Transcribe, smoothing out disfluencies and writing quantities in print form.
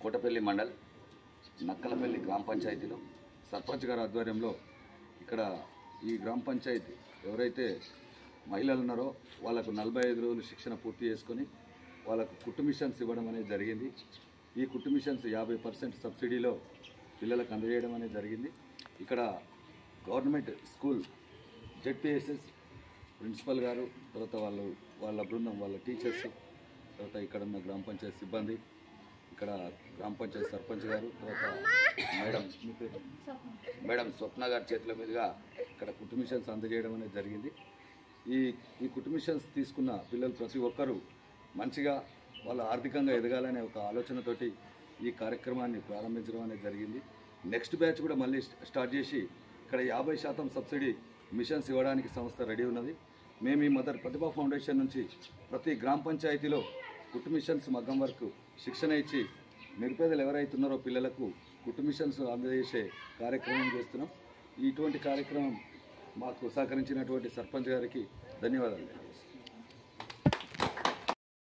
కోటపల్లి మండల్ నక్కలపల్లి గ్రామ పంచాయతీలో సర్పంచ్ గారి ఆధ్వర్యంలో ఇక్కడ ఈ గ్రామ పంచాయతీ ఎవరైతే మహిళలు ఉన్నారో వాళ్ళకు 45 రోజులు శిక్షణ పూర్తి చేసుకొని వాళ్ళకు కుట్టు మిషన్స్ ఇవ్వడం అనేది జరిగింది. ఈ కుట్టు మిషన్స్ 50% సబ్సిడీలో పిల్లలకు అందజేయడం అనేది జరిగింది. ఇక్కడ గవర్నమెంట్ స్కూల్ జెడ్పీఎస్ఎస్ ప్రిన్సిపల్ గారు, తర్వాత వాళ్ళ బృందం, వాళ్ళ టీచర్స్, తర్వాత ఇక్కడ ఉన్న గ్రామ పంచాయతీ సిబ్బంది, ఇక్కడ గ్రామ పంచాయతీ సర్పంచ్ గారు, తర్వాత మేడం స్వప్న గారి చేతుల మీదుగా ఇక్కడ కుట్టు మిషన్స్ అందజేయడం అనేది జరిగింది. ఈ కుట్టు మిషన్స్ తీసుకున్న పిల్లలు ప్రతి ఒక్కరూ మంచిగా వాళ్ళ ఆర్థికంగా ఎదగాలనే ఒక ఆలోచనతోటి ఈ కార్యక్రమాన్ని ప్రారంభించడం అనేది జరిగింది. నెక్స్ట్ బ్యాచ్ కూడా మళ్ళీ స్టార్ట్ చేసి ఇక్కడ 50% సబ్సిడీ మిషన్స్ ఇవ్వడానికి సంస్థ రెడీ ఉన్నది. మేము ఈ మదర్ ప్రతిభా ఫౌండేషన్ నుంచి ప్రతి గ్రామ పంచాయతీలో కుట్టు మిషన్స్ మగ్గం వరకు శిక్షణ ఇచ్చి నిరుపేదలు ఎవరైతున్నారో పిల్లలకు కుట్టు మిషన్స్ అందజేసే కార్యక్రమం చేస్తున్నాం. ఇటువంటి కార్యక్రమం మాకు సహకరించినటువంటి సర్పంచ్ గారికి ధన్యవాదాలు.